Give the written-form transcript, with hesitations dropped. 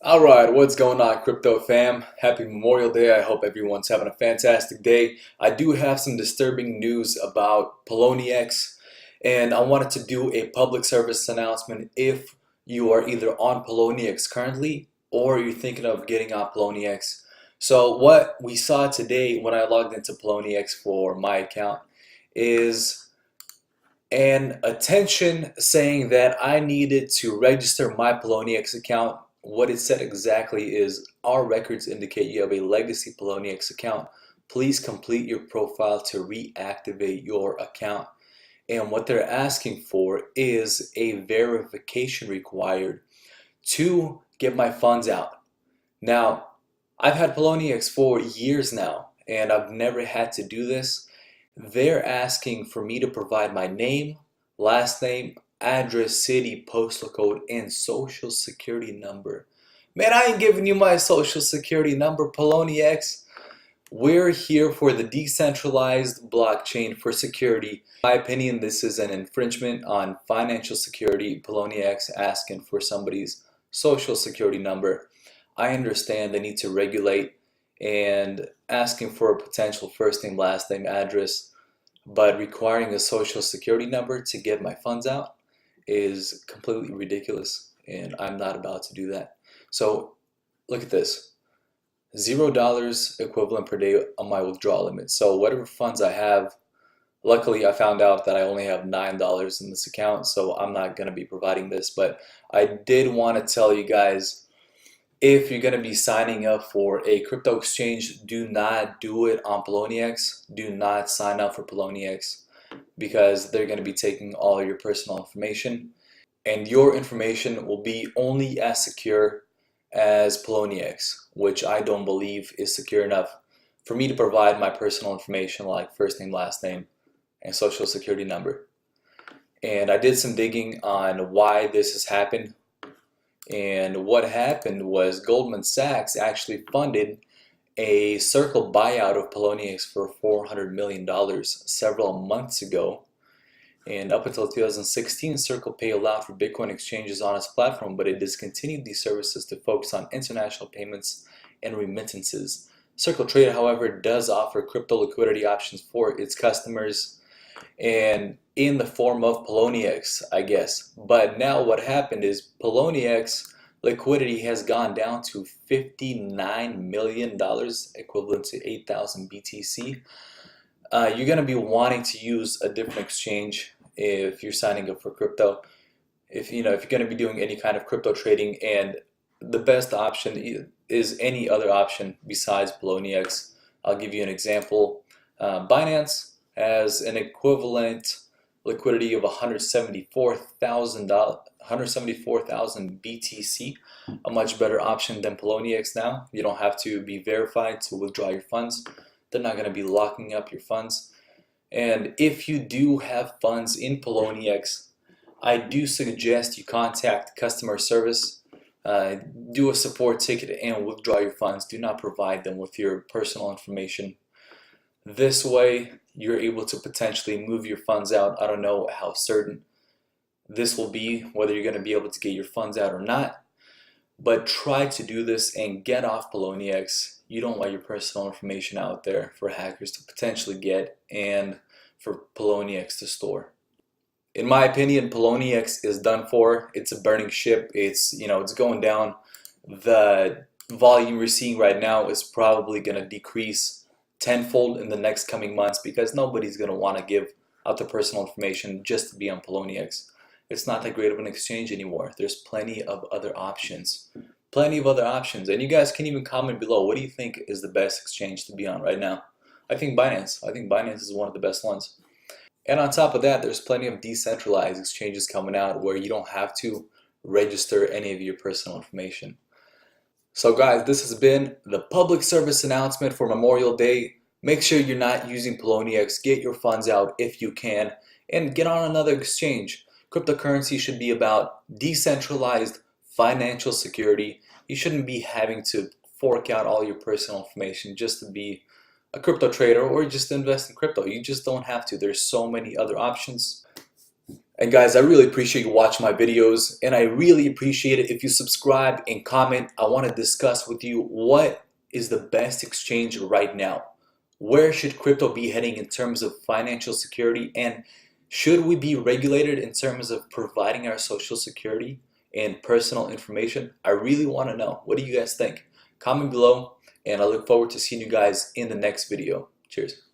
Alright, what's going on, crypto fam? Happy Memorial Day. I hope everyone's having a fantastic day. I do have some disturbing news about Poloniex, and I wanted to do a public service announcement if you are either on Poloniex currently or you're thinking of getting on Poloniex. So what we saw today when I logged into Poloniex for my account is an attention saying that I needed to register my Poloniex account. What it said exactly is our records indicate you have a legacy Poloniex account. Please complete your profile to reactivate your account. And what they're asking for is a verification required to get my funds out. Now, I've had Poloniex for years now, and I've never had to do this. They're asking for me to provide my name, last name, address, city, postal code, and social security number. Man, I ain't giving you my social security number, Poloniex. We're here for the decentralized blockchain for security. In my opinion, this is an infringement on financial security. Poloniex asking for somebody's social security number. I understand they need to regulate and asking for a potential first name, last name, address, but requiring a social security number to get my funds out is completely ridiculous, and I'm not about to do that. So look at this. $0 equivalent per day on my withdrawal limit. So whatever funds I have, luckily I found out that I only have $9 in this account, so I'm not going to be providing this, but I did want to tell you guys, if you're going to be signing up for a crypto exchange, do not do it on Poloniex. Do not sign up for Poloniex because they're going to be taking all your personal information, and your information will be only as secure as Poloniex, which I don't believe is secure enough for me to provide my personal information like first name, last name, and social security number. And I did some digging on why this has happened. And what happened was Goldman Sachs actually funded a Circle buyout of Poloniex for $400 million several months ago. And up until 2016, Circle Pay allowed for Bitcoin exchanges on its platform, but it discontinued these services to focus on international payments and remittances. Circle Trade, however, does offer crypto liquidity options for its customers, and in the form of Poloniex, I guess. But now what happened is Poloniex liquidity has gone down to $59 million, equivalent to 8,000 BTC. You're going to be wanting to use a different exchange if you're signing up for crypto. If you're going to be doing any kind of crypto trading, and the best option is any other option besides Poloniex. I'll give you an example. Binance has an equivalent liquidity of 174,000 BTC, a much better option than Poloniex now. You don't have to be verified to withdraw your funds. They're not going to be locking up your funds. And if you do have funds in Poloniex, I do suggest you contact customer service, do a support ticket, and withdraw your funds. Do not provide them with your personal information. This way, you're able to potentially move your funds out. I don't know how certain this will be, whether you're going to be able to get your funds out or not, but try to do this and get off Poloniex. You don't want your personal information out there for hackers to potentially get and for Poloniex to store. In my opinion, Poloniex is done for. It's a burning ship. It's going down. The volume we're seeing right now is probably going to decrease tenfold in the next coming months because nobody's going to want to give out their personal information just to be on Poloniex. It's not that great of an exchange anymore. There's plenty of other options. Plenty of other options. And you guys can even comment below. What do you think is the best exchange to be on right now? I think Binance. I think Binance is one of the best ones. And on top of that, there's plenty of decentralized exchanges coming out where you don't have to register any of your personal information. So guys, this has been the public service announcement for Memorial Day. Make sure you're not using Poloniex. Get your funds out if you can and get on another exchange. Cryptocurrency should be about decentralized financial security. You shouldn't be having to fork out all your personal information just to be a crypto trader or just invest in crypto. You just don't have to. There's so many other options. And guys, I really appreciate you watching my videos, and I really appreciate it if you subscribe and comment. I want to discuss with you what is the best exchange right now. Where should crypto be heading in terms of financial security, and should we be regulated in terms of providing our social security and personal information? I really want to know. What do you guys think? Comment below, and I look forward to seeing you guys in the next video. Cheers.